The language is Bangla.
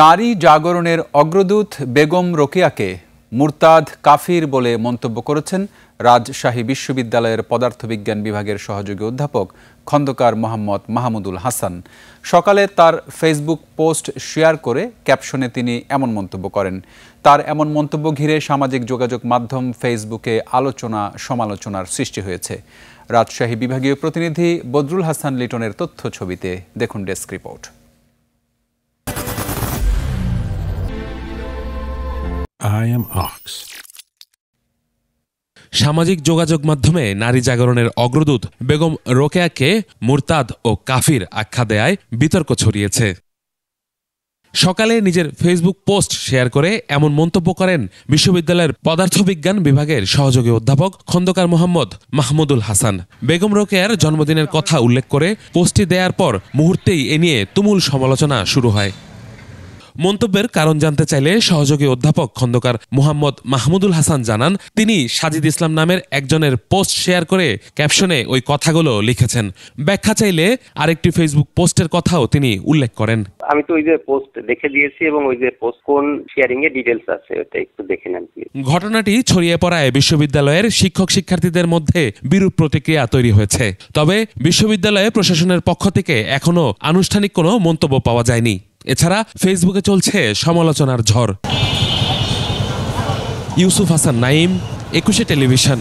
নারী জাগরণের অগ্রদূত বেগম রোকেয়াকে মুরতাদ কাফির বলে মন্তব্য করেছেন রাজশাহী বিশ্ববিদ্যালয়ের পদার্থবিজ্ঞান বিভাগের সহযোগী অধ্যাপক খন্দকার মোহাম্মদ মাহমুদুল হাসান। সকালে তার ফেসবুক পোস্ট শেয়ার করে ক্যাপশনে তিনি এমন মন্তব্য করেন। তার এমন মন্তব্য ঘিরে সামাজিক যোগাযোগ মাধ্যম ফেসবুকে আলোচনা সমালোচনার সৃষ্টি হয়েছে। রাজশাহী বিভাগীয় প্রতিনিধি বদরুল হাসান লিটনের তথ্য ছবিতে দেখুন ডেস্ক রিপোর্ট। সামাজিক যোগাযোগ মাধ্যমে নারী জাগরণের অগ্রদূত বেগম রোকেয়াকে মুরতাদ ও কাফির আখ্যা দেয়ায় বিতর্ক ছড়িয়েছে। সকালে নিজের ফেসবুক পোস্ট শেয়ার করে এমন মন্তব্য করেন বিশ্ববিদ্যালয়ের পদার্থবিজ্ঞান বিভাগের সহযোগী অধ্যাপক খন্দকার মোহাম্মদ মাহমুদুল হাসান। বেগম রোকেয়ার জন্মদিনের কথা উল্লেখ করে পোস্টটি দেওয়ার পর মুহূর্তেই এ নিয়ে তুমুল সমালোচনা শুরু হয়। মন্তব্যের কারণ জানতে চাইলে সহযোগী অধ্যাপক খন্দকার মোহাম্মদ মাহমুদুল হাসান জানান, তিনি সাজিদ ইসলাম নামের একজনের পোস্ট শেয়ার করে ক্যাপশনে ওই কথাগুলো লিখেছেন। ব্যাখ্যা চাইলে আরেকটি ফেসবুক পোস্টের কথাও তিনি উল্লেখ করেন। আমি তো ওই যে পোস্ট দেখে দিয়েছি এবং ওই যে পোস্ট কোন শেয়ারিং এর ডিটেইলস আছে ওটা একটু দেখে নেন প্লিজ। ঘটনাটি ছড়িয়ে পড়ায় বিশ্ববিদ্যালয়ের শিক্ষক শিক্ষার্থীদের মধ্যে বিরূপ প্রতিক্রিয়া তৈরি হয়েছে। তবে বিশ্ববিদ্যালয়ে প্রশাসনের পক্ষ থেকে এখনো আনুষ্ঠানিক কোনো মন্তব্য পাওয়া যায়নি। এছাড়া ফেসবুকে চলছে সমালোচনার ঝড়। ইউসুফ হাসান নাইম, 21 টেলিভিশন।